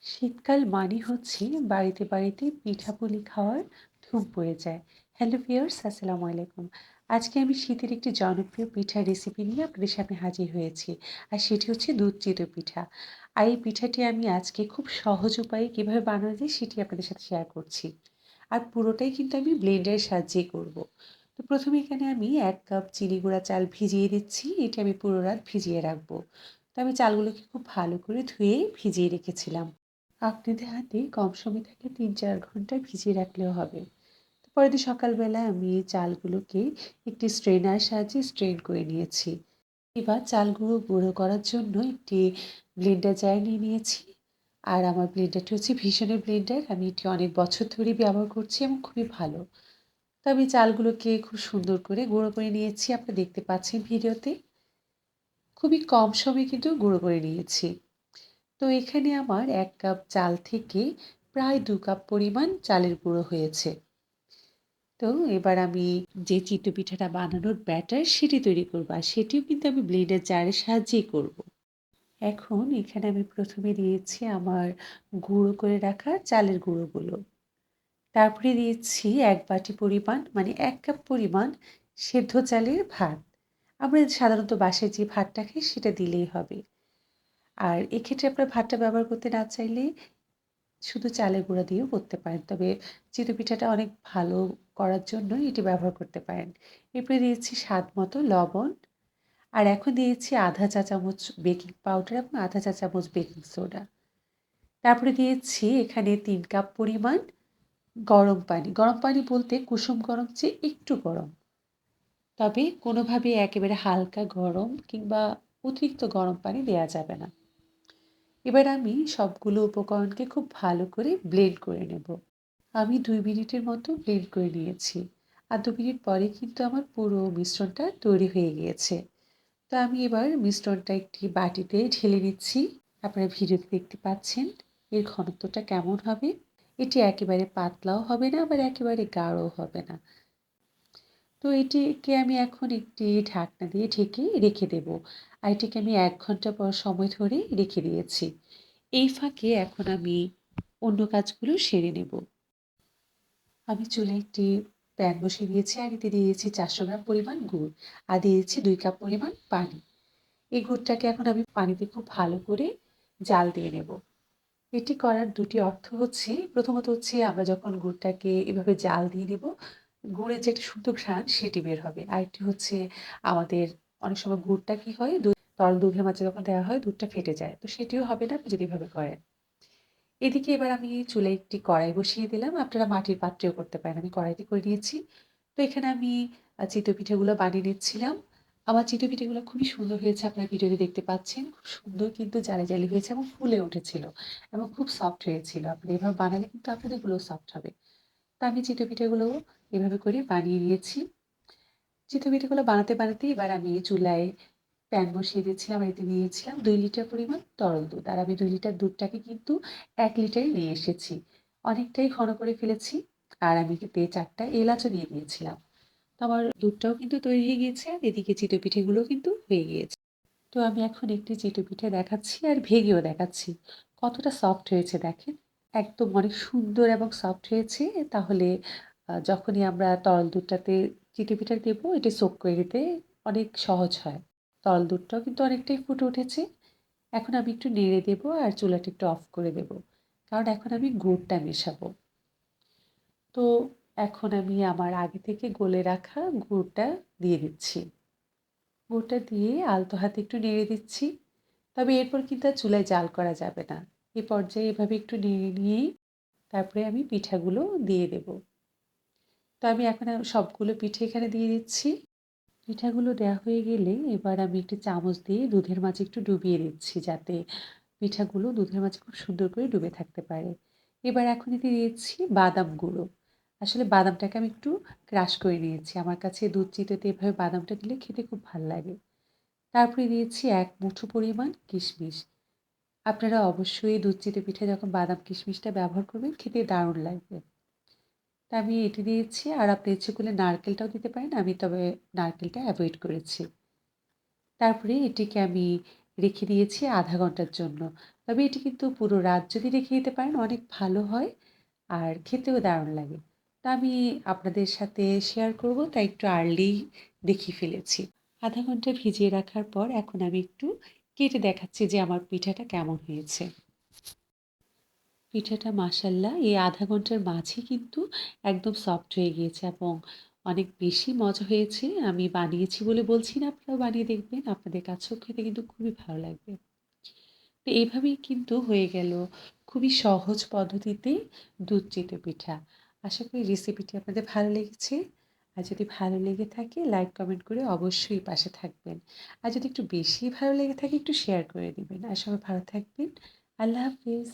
শীতকাল মানে হচ্ছে বাড়িতে বাড়িতে পিঠাপুলি খাওয়ার ধুম পড়ে যায়। হ্যালো ভিউয়ার্স, আসসালামু আলাইকুম। আজকে আমি শীতের একটি জনপ্রিয় পিঠার রেসিপি নিয়ে আপনাদের সামনে হাজির হয়েছি। আর সেটি হচ্ছে দুধ চিতই পিঠা। আর এই পিঠাটি আমি আজকে খুব সহজ উপায়ে কীভাবে বানানো যায় সেটি আপনাদের সাথে শেয়ার করছি। আর পুরোটাই কিন্তু আমি ব্লেন্ডারের সাহায্যেই করব। তো প্রথমে এখানে আমি ১ কাপ চিনি গুঁড়া চাল ভিজিয়ে দিচ্ছি। এটি আমি পুরো রাত ভিজিয়ে রাখবো। তো আমি চালগুলোকে খুব ভালো করে ধুয়ে ভিজিয়ে রেখেছিলাম। আপনাদের হাতে কম সময় থাকলে ৩-৪ ঘন্টা ভিজিয়ে রাখলেও হবে। তো পরের দিন সকালবেলা আমি এই চালগুলোকে একটি স্ট্রেনার সাহায্যে স্ট্রেন করে নিয়েছি। এবার চালগুলো গুঁড়ো করার জন্য একটি ব্লেন্ডার জার নিয়ে নিয়েছি। আর আমার ব্লেন্ডারটি হচ্ছে ভীষণের ব্লেন্ডার। আমি এটি অনেক বছর ধরেই ব্যবহার করছি এবং খুবই ভালো। তো আমি চালগুলোকে খুব সুন্দর করে গুঁড়ো করে নিয়েছি। আপনারা দেখতে পাচ্ছেন ভিডিওতে। খুবই কম সময়ে কিন্তু গুঁড়ো করে নিয়েছি। তো এখানে আমার ১ কাপ চাল থেকে প্রায় ২ কাপ পরিমাণ চালের গুঁড়ো হয়েছে। তো এবার আমি যে চিতই পিঠাটা বানানোর ব্যাটার সেটি তৈরি করব। আর সেটিও কিন্তু আমি ব্লেন্ডার জারের সাহায্যেই করব। এখন এখানে আমি প্রথমে দিয়েছি আমার গুঁড়ো করে রাখা চালের গুঁড়োগুলো। তারপরে দিয়েছি ১ বাটি পরিমাণ মানে ১ কাপ পরিমাণ সেদ্ধ চালের ভাত। আমরা সাধারণত বাসায় যে ভাতটা খাই সেটা দিলেই হবে। আর এক্ষেত্রে আপনার ভাতটা ব্যবহার করতে না চাইলে শুধু চালের গুঁড়া দিয়েও করতে পারেন। তবে চিতই পিঠাটা অনেক ভালো করার জন্য এটি ব্যবহার করতে পারেন। এরপরে দিয়েছি স্বাদ মতো লবণ। আর এখন দিয়েছি ১/২ চা চামচ বেকিং পাউডার এবং ১/২ চা চামচ বেকিং সোডা। তারপরে দিয়েছি এখানে ৩ কাপ পরিমাণ গরম পানি। গরম পানি বলতে কুসুম গরম চেয়ে একটু গরম। তবে কোনোভাবেই একেবারে হালকা গরম কিংবা অতিরিক্ত গরম পানি দেয়া যাবে না। এবার আমি সবগুলো উপকরণকে খুব ভালো করে ব্লেন্ড করে নেব। আমি ২ মিনিটের মতো ব্লেন্ড করে নিয়েছি। আর ২ মিনিট পরে কিন্তু আমার পুরো মিশ্রণটা তৈরি হয়ে গিয়েছে। তো আমি এবার মিশ্রণটা একটি বাটিতে ঢেলে নিচ্ছি। আপনারা ভিডিওতে দেখতে পাচ্ছেন এর ঘনত্বটা কেমন হবে। এটি একেবারে পাতলাও হবে না আবার একেবারে গাঢ়ও হবে না। তো এটিকে আমি এখন একটি ঢাকনা দিয়ে ঢেকে রেখে দেব। আর এটিকে আমি ১ ঘন্টা পর সময় ধরে রেখে দিয়েছি। এই ফাঁকে এখন আমি অন্য কাজগুলো সেরে নেব। আমি চুলায় একটি প্যান বসিয়ে দিয়েছি আর এতে দিয়েছি ৪০০ গ্রাম পরিমাণ গুড় আর দিয়েছি ২ কাপ পরিমাণ পানি। এই গুড়টাকে এখন আমি পানিতে খুব ভালো করে জাল দিয়ে নেব। এটি করার দুটি অর্থ হচ্ছে, প্রথমত হচ্ছে আমরা যখন গুড়টাকে এভাবে জাল দিয়ে নেব, গুড়ের যে একটা সুন্দর ঘ্রাণ সেটি বের হবে। আরেকটি হচ্ছে আমাদের অনেক সময় গুড়টা কি হয় তরল দুধের মাঝে যখন দেওয়া হয় দুধটা ফেটে যায়। তো সেটিও হবে না আপনি যদি এভাবে করেন। এদিকে এবার আমি চুলায় একটি কড়াই বসিয়ে দিলাম। আপনারা মাটির পাত্রেও করতে পারেন। আমি কড়াইতে করে নিয়েছি। তো এখানে আমি চিতই পিঠাগুলো বানিয়ে নিচ্ছিলাম। আমার চিতই পিঠাগুলো খুবই সুন্দর হয়েছে আপনারা ভিডিওতে দেখতে পাচ্ছেন। খুব সুন্দর কিন্তু জালি, জালি হয়েছে এবং ফুলে উঠেছিল এবং খুব সফট হয়েছিল। আপনি এভাবে বানালে কিন্তু আপনাদের এগুলোও সফট হবে। তো আমি চিতই পিঠাগুলো এভাবে করে বানিয়ে নিয়েছি। চিতই পিঠাগুলো বানাতে, বানাতে এবার আমি চুলায় প্যান বসিয়ে দিয়েছিলাম। আর এতে নিয়েছিলাম ২ লিটার পরিমাণ তরল দুধ। আর আমি ২ লিটার দুধটাকে কিন্তু ১ লিটারে নিয়ে এসেছি। অনেকটাই ঘন করে ফেলেছি। আর আমি এতে ৪ টা এলাচও দিয়ে দিয়েছিলাম। তো আমার দুধটাও কিন্তু তৈরি হয়ে গিয়েছে। আর এদিকে চিতই পিঠেগুলোও কিন্তু হয়ে গিয়েছে। তো আমি এখন একটি চিতই পিঠে দেখাচ্ছি আর ভেঙেও দেখাচ্ছি। কতটা সফট হয়েছে দেখেন। একদম অনেক সুন্দর এবং সফট হয়েছে। তাহলে যখনই আমরা তরল দুধটাতে চিতই পিঠা দেব, এটি সোক করে নিতে অনেক সহজ হয়। তরল দুধটাও কিন্তু অনেকটাই ফুটে উঠেছে। এখন আমি একটু নেড়ে দেব আর চুলাটা একটু অফ করে দেব। কারণ এখন আমি গুড়টা মেশাবো। তো এখন আমি আমার আগে থেকে গলে রাখা গুড়টা দিয়ে দিচ্ছি। গুড়টা দিয়ে আলতো হাতে একটু নেড়ে দিচ্ছি। তবে এরপর কিন্তু আর চুলায় জাল করা যাবে না। এ পর্যায়ে এভাবে একটু নেড়ে নিয়েই তারপরে আমি পিঠাগুলো দিয়ে দেব। তো আমি এখন সবগুলো পিঠে এখানে দিয়ে দিচ্ছি। পিঠাগুলো দেওয়া হয়ে গেলে এবার আমি একটি চামচ দিয়ে দুধের মাঝে একটু ডুবিয়ে দিচ্ছি যাতে পিঠাগুলো দুধের মাঝে খুব সুন্দর করে ডুবে থাকতে পারে। এবার এখন এতে দিয়েছি বাদাম গুঁড়ো। আসলে বাদামটাকে আমি একটু ক্রাশ করে নিয়েছি। আমার কাছে দুধ চিতইতে এভাবে বাদামটা দিলে খেতে খুব ভাল লাগে। তারপরে দিয়েছি ১ মুঠো পরিমাণ কিশমিশ। আপনারা অবশ্যই দুধ চিতই পিঠায় যখন বাদাম কিশমিশটা ব্যবহার করবেন খেতে দারুণ লাগবে। তা আমি এটি দিয়েছি আর আপনি ইচ্ছে করলে নারকেলটাও দিতে পারেন। আমি তবে নারকেলটা এভয়েড করেছি। তারপরে এটিকে আমি রেখে দিয়েছি আধা ঘন্টার জন্য। তবে এটি কিন্তু পুরো রাত যদি রেখে দিতে পারেন অনেক ভালো হয় আর খেতেও দারুণ লাগে। তো আমি আপনাদের সাথে শেয়ার করব তাই একটু আর্লি দেখিয়ে ফেলেছি। আধা ঘন্টা ভিজিয়ে রাখার পর এখন আমি একটু কেটে দেখাচ্ছি যে আমার পিঠাটা কেমন হয়েছে। পিঠাটা মাশাআল্লাহ এই আধা ঘন্টার মাঝেই কিন্তু একদম সফট হয়ে গিয়েছে এবং অনেক বেশি মজা হয়েছে। আমি বানিয়েছি বলে বলছি না, আপনারাও বানিয়ে দেখবেন। আপনাদের কাছেও খেতে কিন্তু খুবই ভালো লাগবে। তো এভাবেই কিন্তু হয়ে গেল খুবই সহজ পদ্ধতিতে দুধ চিতই পিঠা। আশা করি রেসিপিটি আপনাদের ভালো লেগেছে। আর যদি ভালো লেগে থাকে লাইক কমেন্ট করে অবশ্যই পাশে থাকবেন। আর যদি একটু বেশি ভালো লেগে থাকে একটু শেয়ার করে দিবেন। আর সবাই ভালো থাকবেন। আল্লাহ হাফেজ।